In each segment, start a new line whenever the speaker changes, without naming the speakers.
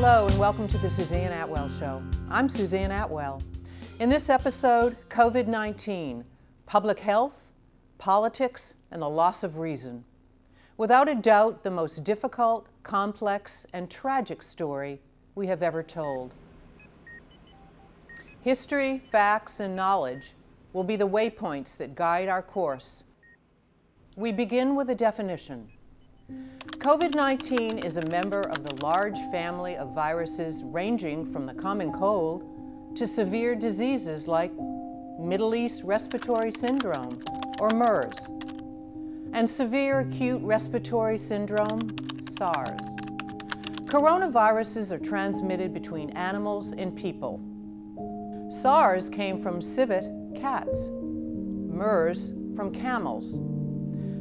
Hello and welcome to the Suzanne Atwell Show. I'm Suzanne Atwell. In this episode, COVID-19, public health, politics, and the loss of reason. Without a doubt, the most difficult, complex, and tragic story we have ever told. History, facts, and knowledge will be the waypoints that guide our course. We begin with a definition. COVID-19 is a member of the large family of viruses ranging from the common cold to severe diseases like Middle East Respiratory Syndrome, or MERS, and severe acute respiratory syndrome, SARS. Coronaviruses are transmitted between animals and people. SARS came from civet cats, MERS from camels.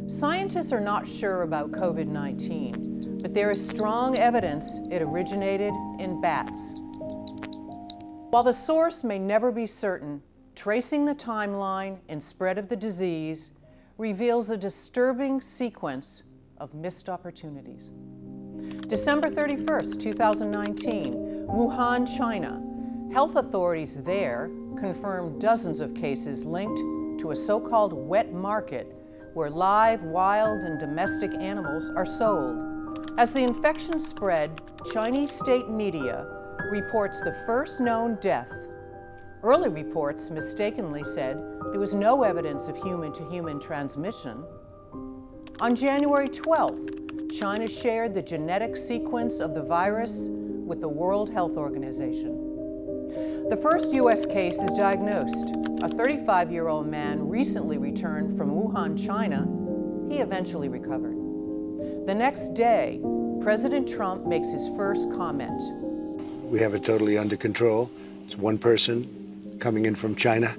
Scientists are not sure about COVID-19, but there is strong evidence it originated in bats. While the source may never be certain, tracing the timeline and spread of the disease reveals a disturbing sequence of missed opportunities. December 31st, 2019, Wuhan, China. Health authorities there confirmed dozens of cases linked to a so-called wet market where live, wild, and domestic animals are sold. As the infection spread, Chinese state media reports the first known death. Early reports mistakenly said there was no evidence of human-to-human transmission. On January 12th, China shared the genetic sequence of the virus with the World Health Organization. The first U.S. case is diagnosed. A 35-year-old man recently returned from Wuhan, China. He eventually recovered. The next day, President Trump makes his first comment.
We have it totally under control. It's one person coming in from China,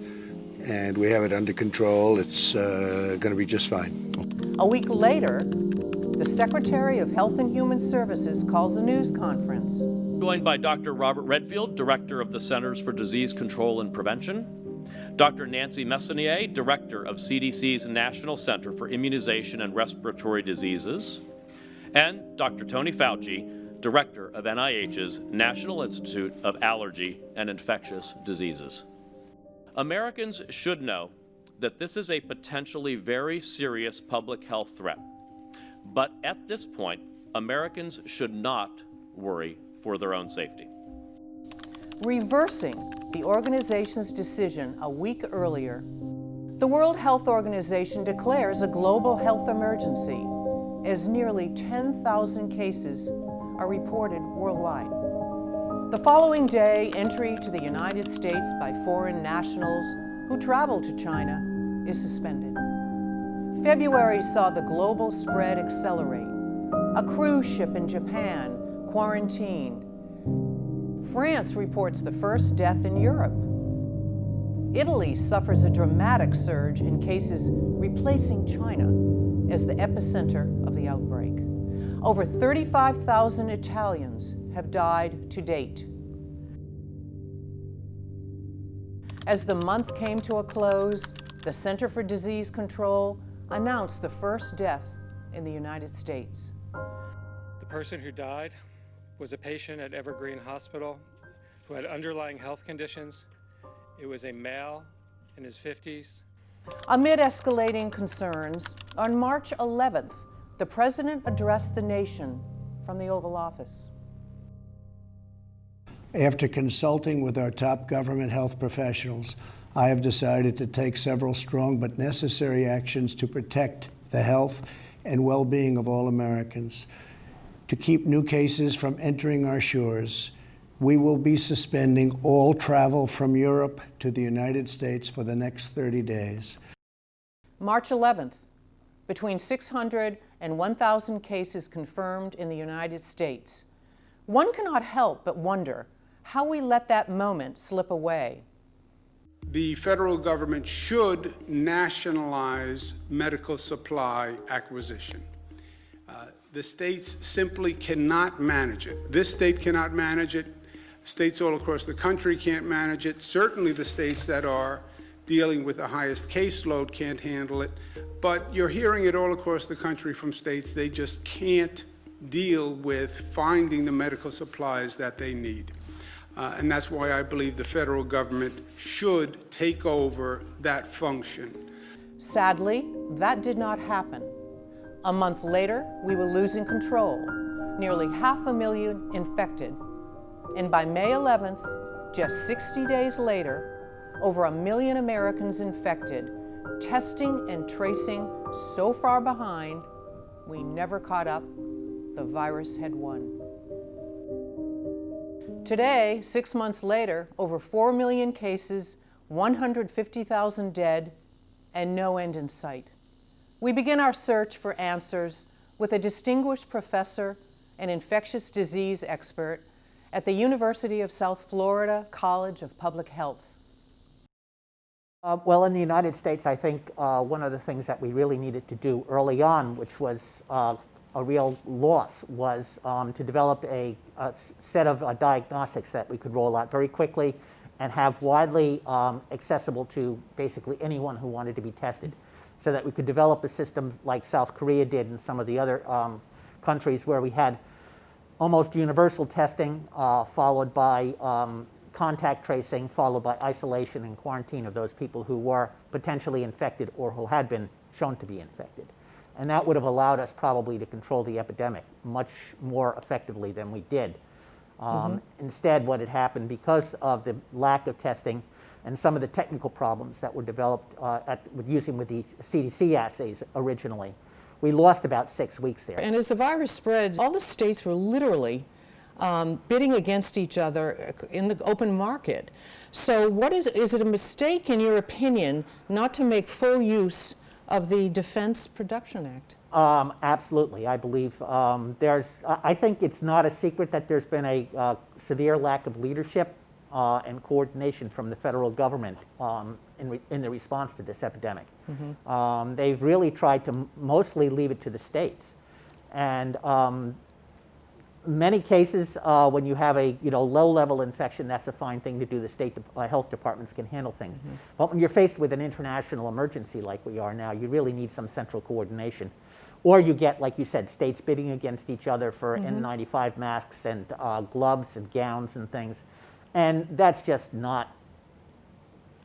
and we have it under control. It's going to be just fine.
A week later, the Secretary of Health and Human Services calls a news conference.
Joined by Dr. Robert Redfield, Director of the Centers for Disease Control and Prevention, Dr. Nancy Messonnier, Director of CDC's National Center for Immunization and Respiratory Diseases, and Dr. Tony Fauci, Director of NIH's National Institute of Allergy and Infectious Diseases. Americans should know that this is a potentially very serious public health threat. But at this point, Americans should not worry for their own safety.
Reversing the organization's decision a week earlier, the World Health Organization declares a global health emergency as nearly 10,000 cases are reported worldwide. The following day, entry to the United States by foreign nationals who travel to China is suspended. February saw the global spread accelerate. A cruise ship in Japan quarantined. France reports the first death in Europe. Italy suffers a dramatic surge in cases, replacing China as the epicenter of the outbreak. Over 35,000 Italians have died to date. As the month came to a close, the Center for Disease Control announced the first death in the United States.
The person who died was a patient at Evergreen Hospital who had underlying health conditions. It was a male in his 50s.
Amid escalating concerns, on March 11th, the President addressed the nation from the Oval Office.
After consulting with our top government health professionals, I have decided to take several strong but necessary actions to protect the health and well-being of all Americans. To keep new cases from entering our shores, we will be suspending all travel from Europe to the United States for the next 30 days.
March 11th, between 600 and 1,000 cases confirmed in the United States. One cannot help but wonder how we let that moment slip away.
The federal government should nationalize medical supply acquisition. The states simply cannot manage it. This state cannot manage it. States all across the country can't manage it. Certainly the states that are dealing with the highest caseload can't handle it. But you're hearing it all across the country from states. They just can't deal with finding the medical supplies that they need. And that's why I believe the federal government should take over that function.
Sadly, that did not happen. A month later, we were losing control. Nearly 500,000 infected. And by May 11th, just 60 days later, over 1 million Americans infected, testing and tracing so far behind, we never caught up. The virus had won. Today, 6 months later, over 4 million cases, 150,000 dead, and no end in sight. We begin our search for answers with a distinguished professor and infectious disease expert at the University of South Florida College of Public Health.
Well, in the United States, I think one of the things that we really needed to do early on, which was a real loss, was to develop a set of diagnostics that we could roll out very quickly and have widely accessible to basically anyone who wanted to be tested, so that we could develop a system like South Korea did and some of the other countries where we had almost universal testing, followed by contact tracing, followed by isolation and quarantine of those people who were potentially infected or who had been shown to be infected. And that would have allowed us probably to control the epidemic much more effectively than we did. Instead, what had happened, because of the lack of testing and some of the technical problems that were developed using with the CDC assays originally, we lost about 6 weeks there.
And as the virus spread, all the states were literally bidding against each other in the open market. So is it a mistake, in your opinion, not to make full use of the Defense Production Act?
Absolutely. I believe I think it's not a secret that there's been a severe lack of leadership and coordination from the federal government in the response to this epidemic. They've really tried to mostly leave it to the states. And many cases, when you have a low-level infection, that's a fine thing to do. The state health departments can handle things. But when you're faced with an international emergency like we are now, you really need some central coordination. Or you get, like you said, states bidding against each other for N95 masks and gloves and gowns and things. And that's just not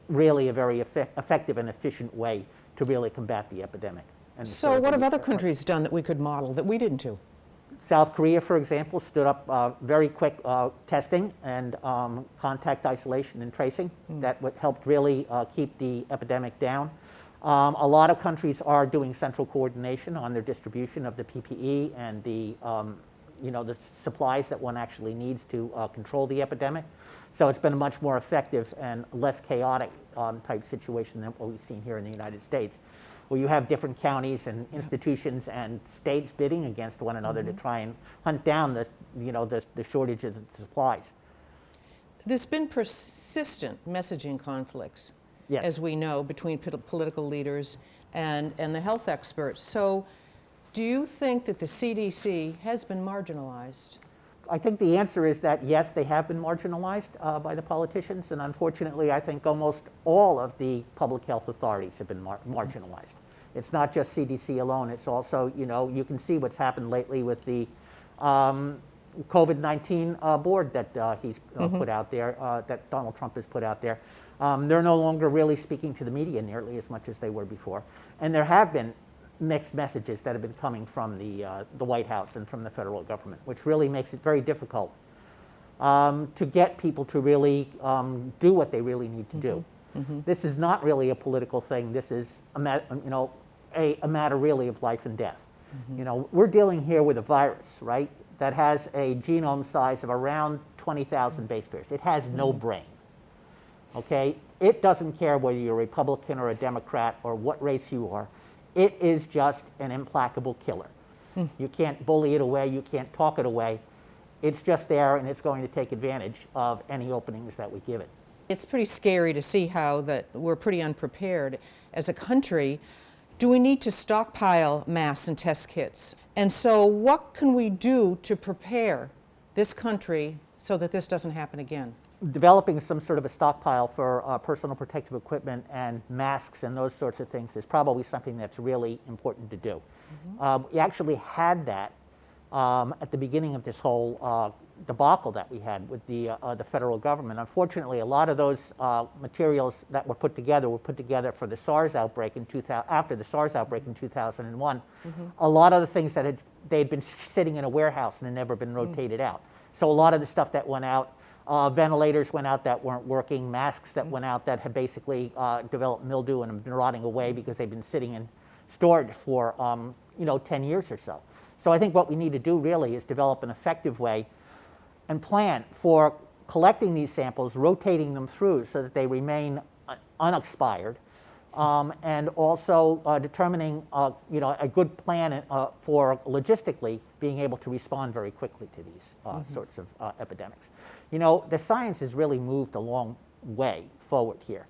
really a very effective and efficient way to really combat the epidemic. And
so what have other countries done that we could model that we didn't do?
South Korea, for example, stood up very quick testing and contact isolation and tracing that helped really keep the epidemic down. A lot of countries are doing central coordination on their distribution of the PPE and the supplies that one actually needs to control the epidemic. So it's been a much more effective and less chaotic type situation than what we've seen here in the United States, where you have different counties and institutions and states bidding against one another to try and hunt down the shortages of supplies.
There's been persistent messaging conflicts,
yes,
as we know, between political leaders and the health experts. So do you think that the CDC has been marginalized?
I think the answer is that yes, they have been marginalized by the politicians, and unfortunately I think almost all of the public health authorities have been marginalized. It's not just CDC alone, it's also, you can see what's happened lately with the COVID-19 board that he's put out there, that Donald Trump has put out there. They're no longer really speaking to the media nearly as much as they were before. And there have been mixed messages that have been coming from the White House and from the federal government, which really makes it very difficult to get people to really do what they really need to do. This is not really a political thing. This is a matter really of life and death. We're dealing here with a virus, right, that has a genome size of around 20,000 base pairs. It has no brain. Okay, it doesn't care whether you're a Republican or a Democrat or what race you are. It is just an implacable killer. You can't bully it away, you can't talk it away. It's just there, and it's going to take advantage of any openings that we give it.
It's pretty scary to see how that we're pretty unprepared as a country. Do we need to stockpile masks and test kits? And so what can we do to prepare this country so that this doesn't happen again?
Developing some sort of a stockpile for personal protective equipment and masks and those sorts of things is probably something that's really important to do. We actually had that at the beginning of this whole debacle that we had with the federal government. Unfortunately, a lot of those materials that were put together for the SARS outbreak after the SARS outbreak in 2001. A lot of the things that they'd been sitting in a warehouse and had never been rotated out. So a lot of the stuff that went out, ventilators went out that weren't working, masks that went out that had basically developed mildew and have been rotting away because they've been sitting in storage for 10 years or so. So I think what we need to do really is develop an effective way and plan for collecting these samples, rotating them through so that they remain unexpired, and also determining a good plan for logistically being able to respond very quickly to these sorts of epidemics. The science has really moved a long way forward here.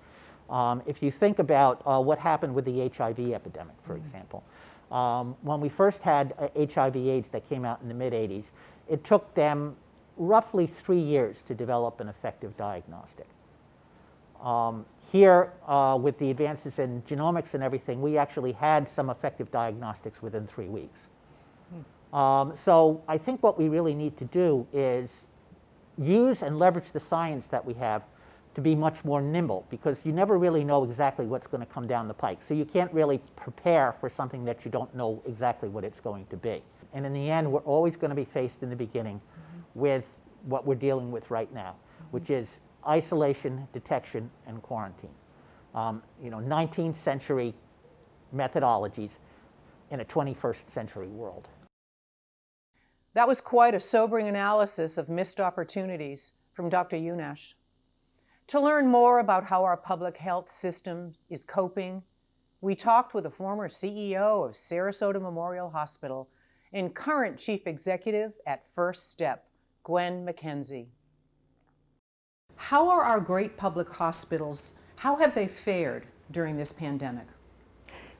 If you think about what happened with the HIV epidemic, for example, when we first had HIV/AIDS that came out in the mid-'80s, it took them roughly 3 years to develop an effective diagnostic. Here, with the advances in genomics and everything, we actually had some effective diagnostics within 3 weeks. So I think what we really need to do is use and leverage the science that we have to be much more nimble, because you never really know exactly what's going to come down the pike. So you can't really prepare for something that you don't know exactly what it's going to be. And in the end, we're always going to be faced in the beginning with what we're dealing with right now, which is isolation, detection, and quarantine. 19th century methodologies in a 21st century world.
That was quite a sobering analysis of missed opportunities from Dr. Yunash. To learn more about how our public health system is coping, we talked with a former CEO of Sarasota Memorial Hospital and current chief executive at First Step, Gwen Mackenzie. How are our great public hospitals, how have they fared during this pandemic?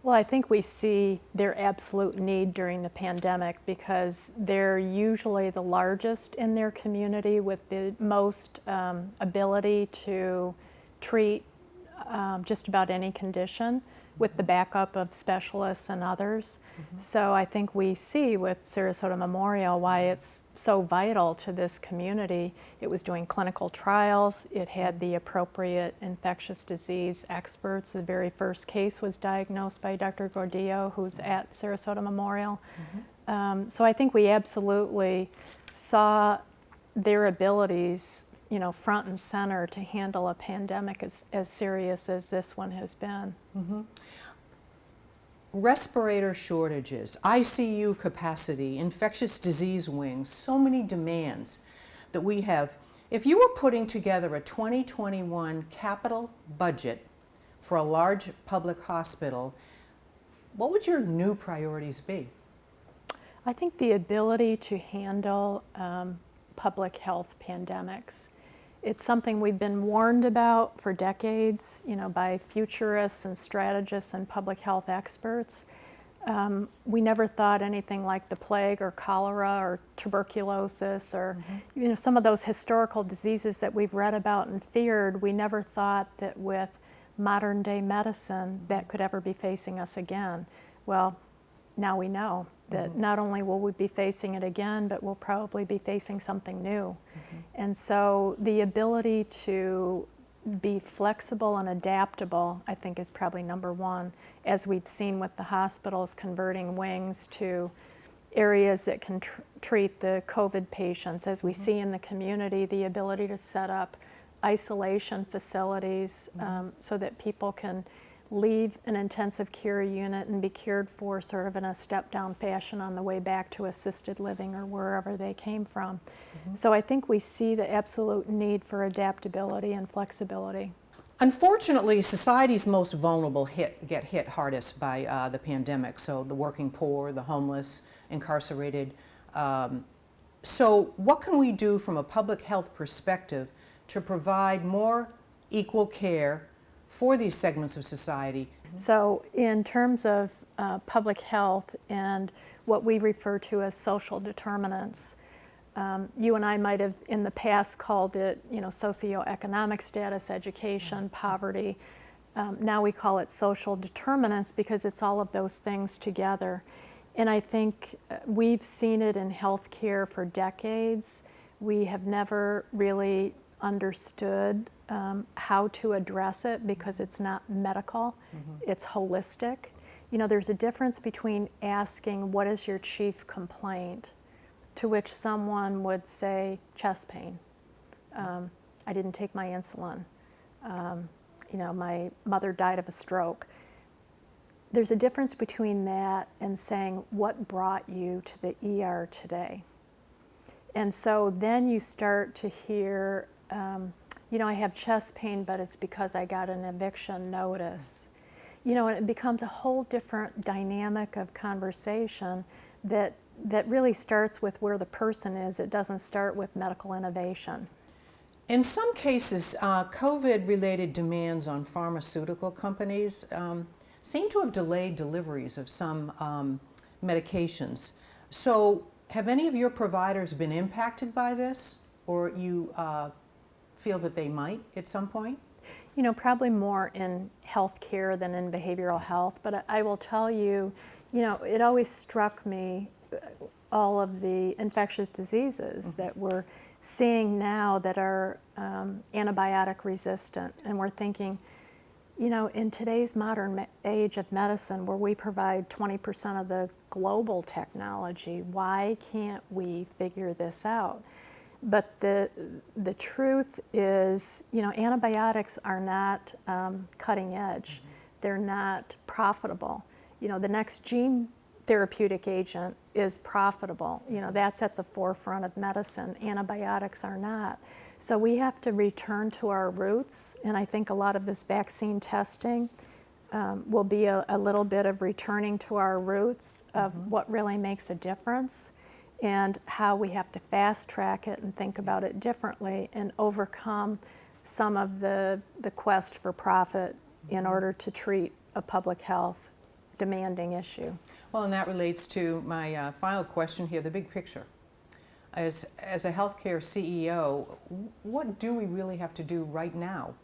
Well, I think we see their absolute need during the pandemic because they're usually the largest in their community with the most ability to treat just about any condition with the backup of specialists and others. So I think we see with Sarasota Memorial why it's so vital to this community. It was doing clinical trials, it had the appropriate infectious disease experts. The very first case was diagnosed by Dr. Gordillo, who's at Sarasota Memorial. So I think we absolutely saw their abilities front and center to handle a pandemic as serious as this one has been.
Respirator shortages, ICU capacity, infectious disease wings, so many demands that we have. If you were putting together a 2021 capital budget for a large public hospital, what would your new priorities be?
I think the ability to handle public health pandemics. It's something we've been warned about for decades, by futurists and strategists and public health experts. We never thought anything like the plague or cholera or tuberculosis or some of those historical diseases that we've read about and feared. We never thought that with modern day medicine that could ever be facing us again. Well, now we know that not only will we be facing it again, but we'll probably be facing something new. And so the ability to be flexible and adaptable, I think, is probably number one, as we've seen with the hospitals converting wings to areas that can treat the COVID patients. As we see in the community, the ability to set up isolation facilities so that people can leave an intensive care unit and be cared for sort of in a step-down fashion on the way back to assisted living or wherever they came from. So I think we see the absolute need for adaptability and flexibility.
Unfortunately, society's most vulnerable get hit hardest by the pandemic, so the working poor, the homeless, incarcerated. So what can we do from a public health perspective to provide more equal care for these segments of society?
So in terms of public health and what we refer to as social determinants, you and I might have in the past called it, socioeconomic status, education, poverty. Now we call it social determinants because it's all of those things together. And I think we've seen it in healthcare for decades. We have never really understood how to address it because it's not medical, it's holistic. You know, there's a difference between asking, what is your chief complaint, to which someone would say, chest pain. I didn't take my insulin. You know, my mother died of a stroke. There's a difference between that and saying, what brought you to the ER today? And so then you start to hear, you know, I have chest pain, but it's because I got an eviction notice. You know, and it becomes a whole different dynamic of conversation that really starts with where the person is. It doesn't start with medical innovation.
In some cases, COVID-related demands on pharmaceutical companies seem to have delayed deliveries of some medications. So have any of your providers been impacted by this, or you feel that they might at some point?
You know, probably more in healthcare than in behavioral health, but I will tell you, you know, it always struck me, all of the infectious diseases that we're seeing now that are antibiotic resistant, and we're thinking, you know, in today's modern age of medicine, where we provide 20% of the global technology, why can't we figure this out? But the truth is, you know, antibiotics are not cutting edge. They're not profitable. You know, the next gene therapeutic agent is profitable. You know, that's at the forefront of medicine. Antibiotics are not. So we have to return to our roots, and I think a lot of this vaccine testing will be a little bit of returning to our roots of what really makes a difference, and how we have to fast track it and think about it differently and overcome some of the quest for profit in order to treat a public health demanding issue.
Well, and that relates to my final question here, the big picture. As a healthcare CEO, what do we really have to do right now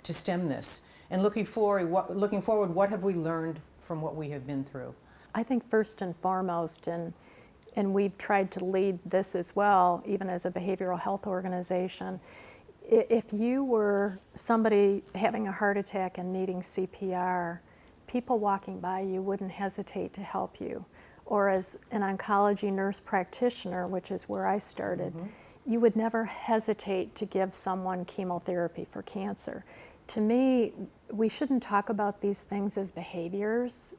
to stem this? And looking forward, what have we learned from what we have been through?
I think first and foremost, and we've tried to lead this as well, even as a behavioral health organization, if you were somebody having a heart attack and needing CPR, people walking by you wouldn't hesitate to help you. Or as an oncology nurse practitioner, which is where I started, you would never hesitate to give someone chemotherapy for cancer. To me, we shouldn't talk about these things as behaviors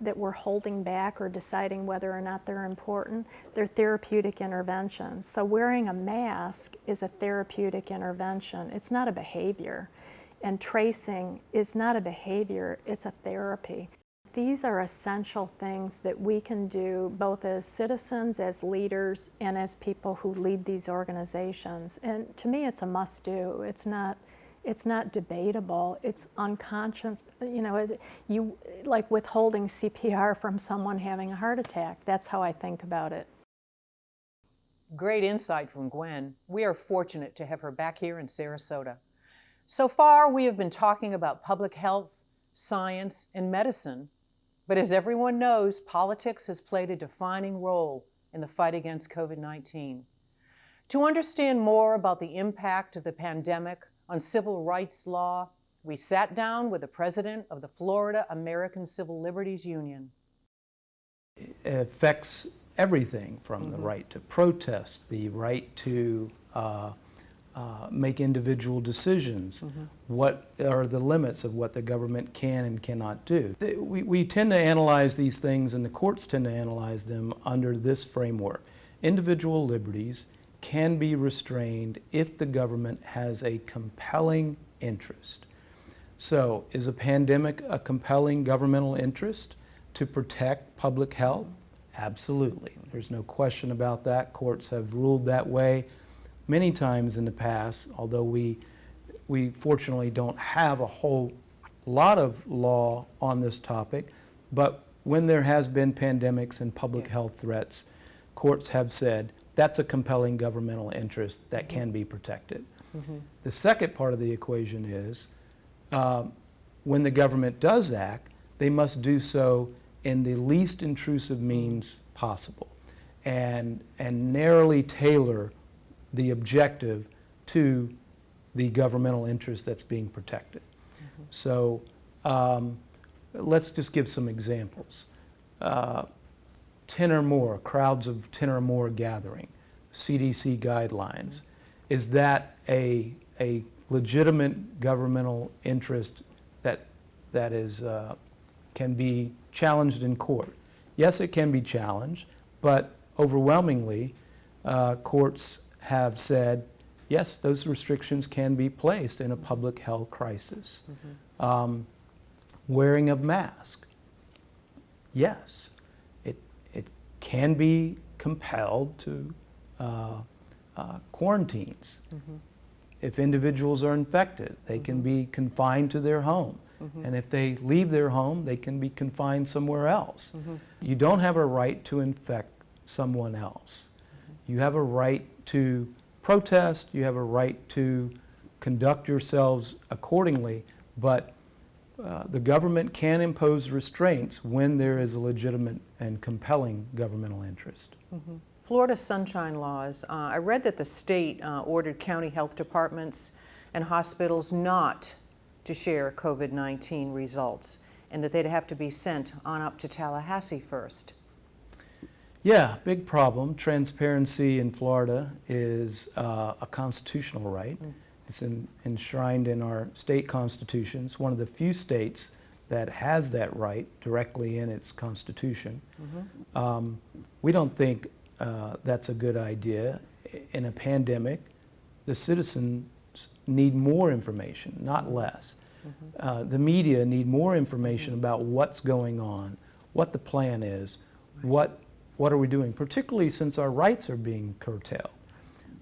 that we're holding back or deciding whether or not they're important. They're therapeutic interventions. So wearing a mask is a therapeutic intervention. It's not a behavior. And tracing is not a behavior, it's a therapy. These are essential things that we can do both as citizens, as leaders, and as people who lead these organizations. And to me, it's a must-do. It's not debatable. It's unconscious. You know, you like withholding CPR from someone having a heart attack. That's how I think about it.
Great insight from Gwen. We are fortunate to have her back here in Sarasota. So far, we have been talking about public health, science, and medicine. But as everyone knows, politics has played a defining role in the fight against COVID-19. To understand more about the impact of the pandemic on civil rights law, we sat down with the president of the Florida American Civil Liberties Union.
It affects everything from the right to protest, the right to make individual decisions. What are the limits of what the government can and cannot do? We tend to analyze these things, and the courts tend to analyze them under this framework. Individual liberties can be restrained if the government has a compelling interest. So, is a pandemic a compelling governmental interest to protect public health? Absolutely. There's no question about that. Courts have ruled that way many times in the past, although we fortunately don't have a whole lot of law on this topic. But when there has been pandemics and public health threats, courts have said that's a compelling governmental interest that can be protected. The second part of the equation is when the government does act, they must do so in the least intrusive means possible and narrowly tailor the objective to the governmental interest that's being protected. Mm-hmm. So let's just give some examples. 10 or more, crowds of 10 or more gathering, CDC guidelines. Is that a legitimate governmental interest that is can be challenged in court? Yes, it can be challenged, but overwhelmingly, courts have said, yes, those restrictions can be placed in a public health crisis. Mm-hmm. Wearing a mask, yes, it can be compelled to quarantines. Mm-hmm. If individuals are infected, they mm-hmm. can be confined to their home. Mm-hmm. And if they leave their home, they can be confined somewhere else. Mm-hmm. You don't have a right to infect someone else. Mm-hmm. You have a right to protest, you have a right to conduct yourselves accordingly, but the government can impose restraints when there is a legitimate and compelling governmental interest.
Mm-hmm. Florida sunshine laws. I read that the state ordered county health departments and hospitals not to share COVID-19 results, and that they'd have to be sent on up to Tallahassee first.
Yeah, big problem. Transparency in Florida is a constitutional right. Mm. It's enshrined in our state constitution. It's one of the few states that has that right directly in its constitution. Mm-hmm. We don't think that's a good idea. In a pandemic, the citizens need more information, not less. Mm-hmm. The media need more information mm-hmm. about what's going on, what the plan is, what are we doing, particularly since our rights are being curtailed.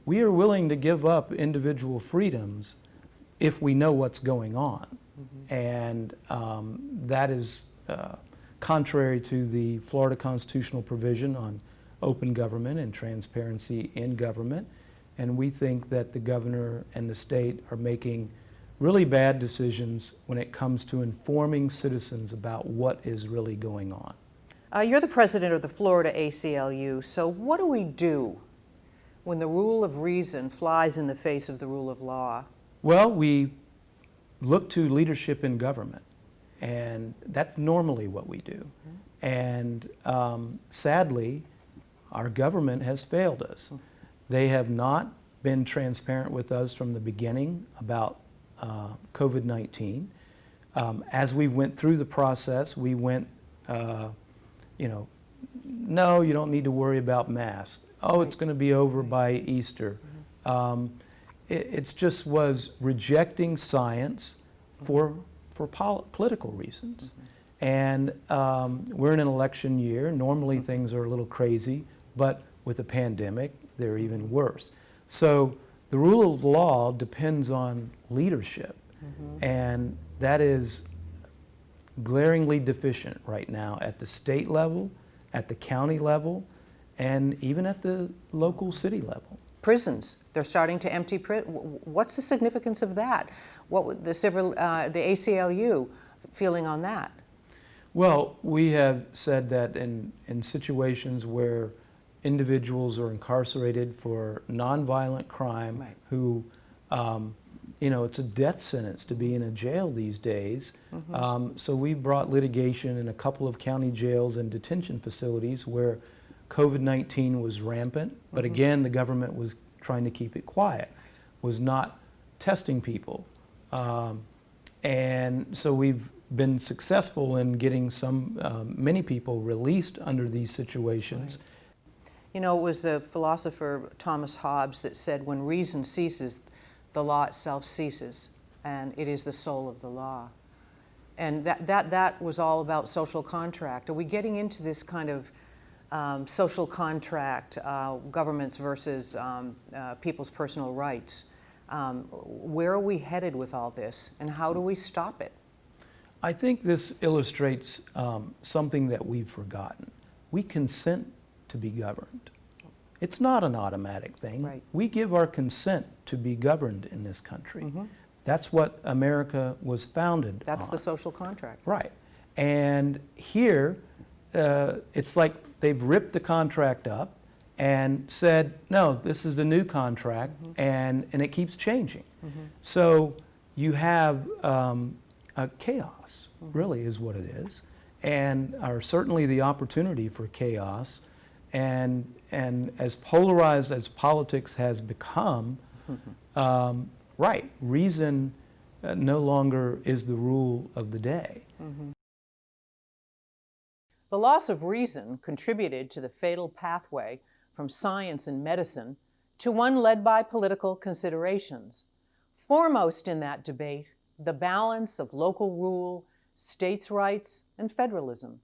We are willing to give up individual freedoms if we know what's going on. Mm-hmm. And that is contrary to the Florida constitutional provision on open government and transparency in government. And we think that the governor and the state are making really bad decisions when it comes to informing citizens about what is really going on.
You're the president of the Florida ACLU, so what do we do when the rule of reason flies in the face of the rule of law?
Well, we look to leadership in government, and that's normally what we do. Mm-hmm. And sadly, our government has failed us. Mm-hmm. They have not been transparent with us from the beginning about COVID-19. As we went through the process, we went, no, you don't need to worry about masks. Oh, it's going to be over by Easter. Mm-hmm. It just was rejecting science for political reasons. Mm-hmm. And we're in an election year. Normally mm-hmm. things are a little crazy, but with a pandemic, they're even worse. So the rule of law depends on leadership, mm-hmm. and that is glaringly deficient right now at the state level, at the county level, and even at the local city level.
Prisons, they're starting to empty. What's the significance of that? What would the ACLU feeling on that?
Well, we have said that in situations where individuals are incarcerated for nonviolent crime, right. who, it's a death sentence to be in a jail these days. Mm-hmm. So we brought litigation in a couple of county jails and detention facilities where COVID-19 was rampant, but mm-hmm. again, the government was trying to keep it quiet, was not testing people. And so we've been successful in getting many people released under these situations.
Right. It was the philosopher Thomas Hobbes that said, when reason ceases, the law itself ceases, and it is the soul of the law. And that was all about social contract. Are we getting into this kind of social contract, governments versus people's personal rights? Where are we headed with all this, and how do we stop it?
I think this illustrates something that we've forgotten. We consent to be governed. It's not an automatic thing. Right. We give our consent to be governed in this country. Mm-hmm. That's what America was founded on.
That's the social contract.
Right. And here, it's like they've ripped the contract up and said, no, this is the new contract, and it keeps changing. So you have a chaos, really is what it is, or certainly the opportunity for chaos. And as polarized as politics has become, right, reason no longer is the rule of the day.
The loss of reason contributed to the fatal pathway from science and medicine to one led by political considerations. Foremost in that debate, the balance of local rule, states' rights, and federalism.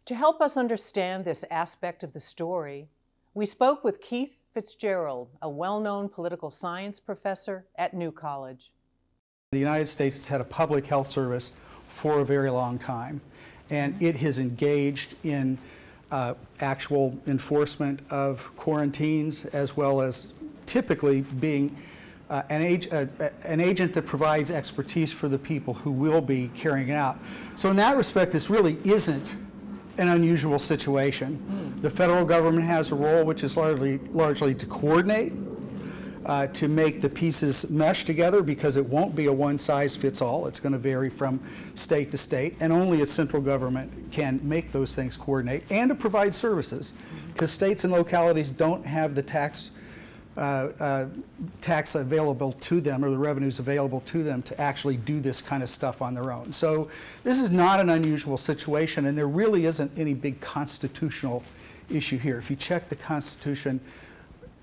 To help us understand this aspect of the story, we spoke with Keith Fitzgerald, a well-known political science professor at New College.
The United States has had a public health service for a very long time, and it has engaged in actual enforcement of quarantines, as well as typically being an agent that provides expertise for the people who will be carrying it out. So in that respect, this really isn't an unusual situation. The federal government has a role which is largely to coordinate, to make the pieces mesh together, because it won't be a one-size-fits-all. It's going to vary from state to state, and only a central government can make those things coordinate, and to provide services, because states and localities don't have the tax available to them, or the revenues available to them, to actually do this kind of stuff on their own. So this is not an unusual situation, and there really isn't any big constitutional issue here. If you check the Constitution,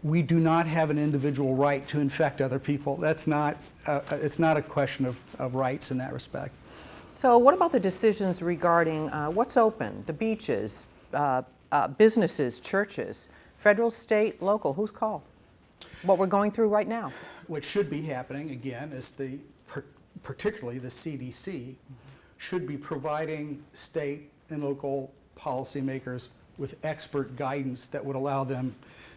we do not have an individual right to infect other people. That's not, it's not a question of rights in that respect.
So what about the decisions regarding what's open, the beaches, businesses, churches, federal, state, local, whose call? What we're going through right now?
What should be happening, again, is particularly the CDC should be providing state and local policymakers with expert guidance that would allow them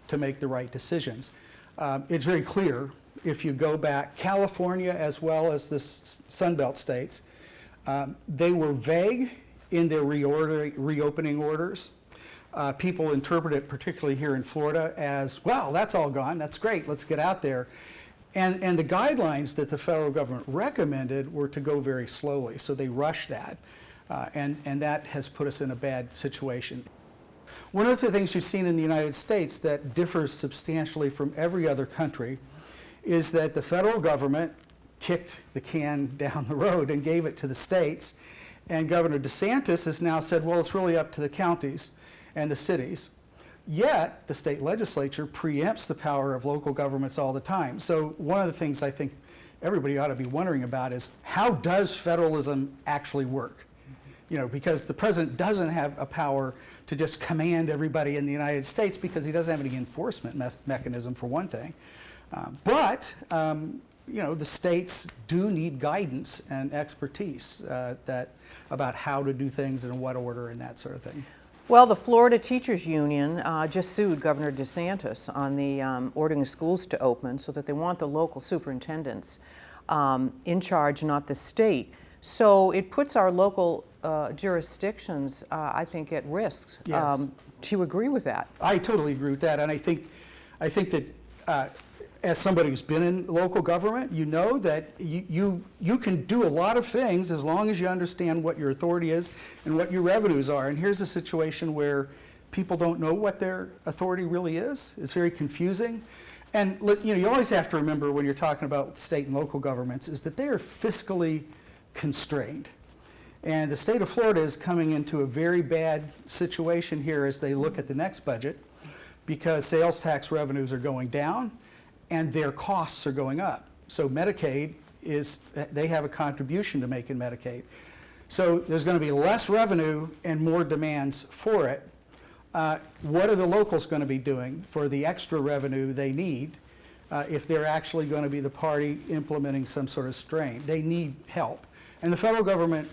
to make the right decisions. It's very clear, if you go back, California as well as the Sunbelt states, they were vague in their reopening orders. People interpret it, particularly here in Florida, as, well, that's all gone, that's great, let's get out there. And the guidelines that the federal government recommended were to go very slowly, so they rushed that, and that has put us in a bad situation. One of the things you've seen in the United States that differs substantially from every other country is that the federal government kicked the can down the road and gave it to the states, and Governor DeSantis has now said, well, it's really up to the counties and the cities. Yet, the state legislature preempts the power of local governments all the time. So one of the things I think everybody ought to be wondering about is, how does federalism actually work? You know, because the president doesn't have a power to just command everybody in the United States, because he doesn't have any enforcement mechanism, for one thing. But you know, the states do need guidance and expertise about how to do things and in what order and that sort of thing.
Well, the Florida Teachers Union just sued Governor DeSantis on the ordering schools to open, so that they want the local superintendents in charge, not the state. So it puts our local jurisdictions, I think, at risk.
Yes.
Do you agree with that?
I totally agree with that, and I think that as somebody who's been in local government, you know that you can do a lot of things as long as you understand what your authority is and what your revenues are. And here's a situation where people don't know what their authority really is. It's very confusing. And you know, you always have to remember when you're talking about state and local governments is that they are fiscally constrained. And the state of Florida is coming into a very bad situation here as they look at the next budget, because sales tax revenues are going down and their costs are going up. So Medicaid they have a contribution to make in Medicaid. So there's going to be less revenue and more demands for it. What are the locals going to be doing for the extra revenue they need if they're actually going to be the party implementing some sort of strain? They need help. And the federal government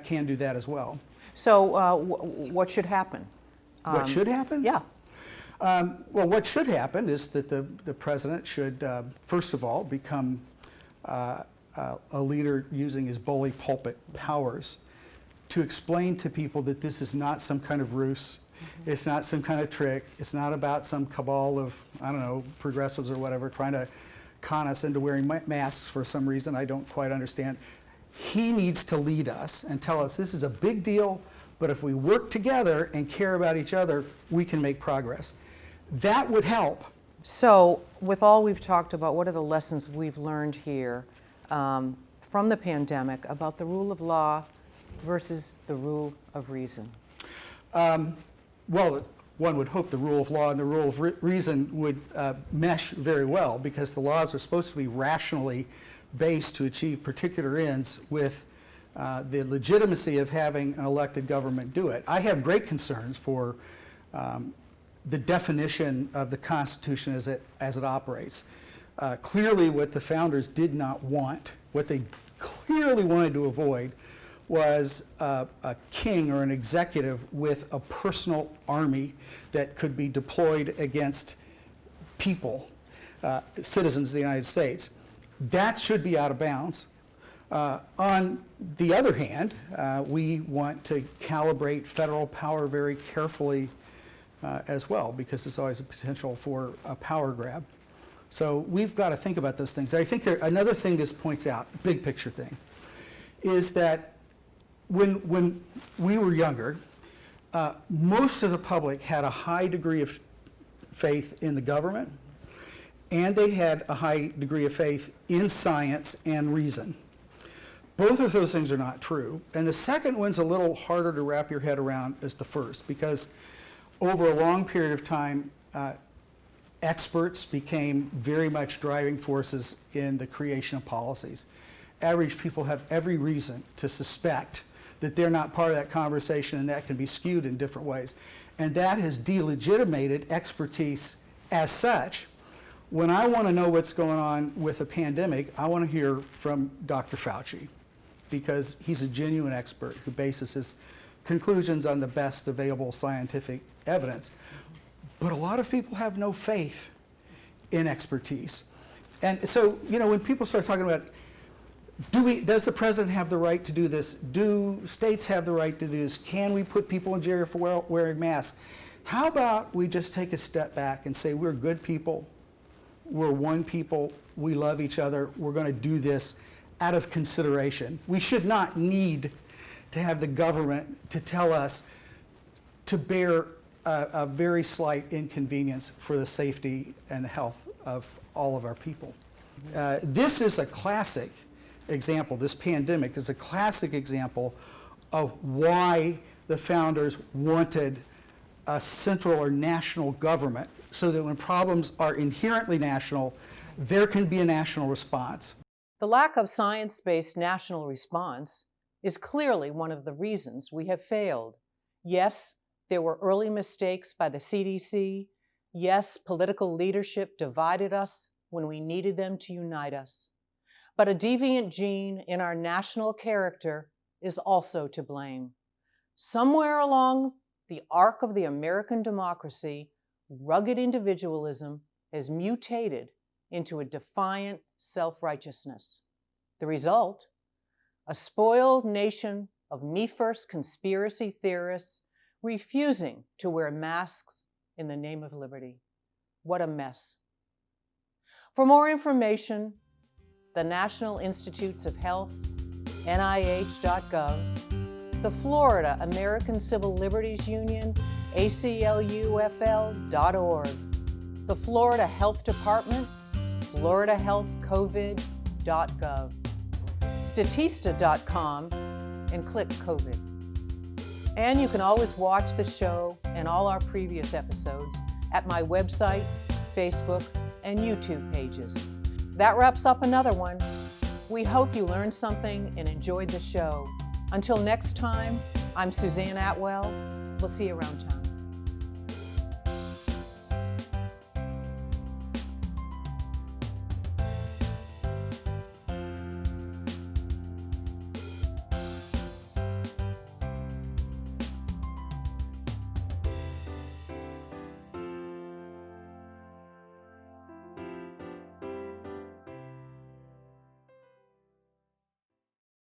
can do that as well.
So what should happen?
What should happen?
Yeah.
Well, what should happen is that the president should, first of all, become a leader using his bully pulpit powers to explain to people that this is not some kind of ruse. It's not some kind of trick. It's not about some cabal of, I don't know, progressives or whatever trying to con us into wearing masks for some reason I don't quite understand. He needs to lead us and tell us this is a big deal, but if we work together and care about each other, we can make progress. That would help.
So, with all we've talked about, what are the lessons we've learned here from the pandemic about the rule of law versus the rule of reason?
Well, one would hope the rule of law and the rule of reason would mesh very well, because the laws are supposed to be rationally based to achieve particular ends with the legitimacy of having an elected government do it. I have great concerns for the definition of the Constitution as it operates. Clearly what the founders did not want, what they clearly wanted to avoid, was a king or an executive with a personal army that could be deployed against people, citizens of the United States. That should be out of bounds. On the other hand, we want to calibrate federal power very carefully as well, because there's always a potential for a power grab. So we've got to think about those things. I think another thing this points out, big picture thing, is that when we were younger, most of the public had a high degree of faith in the government, and they had a high degree of faith in science and reason. Both of those things are not true. And the second one's a little harder to wrap your head around as the first, because over a long period of time, experts became very much driving forces in the creation of policies. Average people have every reason to suspect that they're not part of that conversation, and that can be skewed in different ways. And that has delegitimated expertise as such. When I want to know what's going on with a pandemic, I want to hear from Dr. Fauci, because he's a genuine expert who bases his conclusions on the best available scientific evidence. But a lot of people have no faith in expertise. And so, when people start talking about, does the president have the right to do this? Do states have the right to do this? Can we put people in jail for wearing masks? How about we just take a step back and say, we're good people, we're one people, we love each other, we're going to do this out of consideration. We should not need to have the government to tell us to bear a very slight inconvenience for the safety and the health of all of our people. This is a classic example. This pandemic is a classic example of why the founders wanted a central or national government, so that when problems are inherently national, there can be a national response.
The lack of science-based national response is clearly one of the reasons we have failed. Yes, there were early mistakes by the CDC. Yes, political leadership divided us when we needed them to unite us. But a deviant gene in our national character is also to blame. Somewhere along the arc of the American democracy, rugged individualism has mutated into a defiant self-righteousness. The result? A spoiled nation of me-first conspiracy theorists refusing to wear masks in the name of liberty. What a mess. For more information, the National Institutes of Health, NIH.gov, the Florida American Civil Liberties Union, ACLU-FL.org, the Florida Health Department, FloridaHealthCovid.gov, Statista.com, and click COVID. And you can always watch the show and all our previous episodes at my website, Facebook, and YouTube pages. That wraps up another one. We hope you learned something and enjoyed the show. Until next time, I'm Suzanne Atwell. We'll see you around town.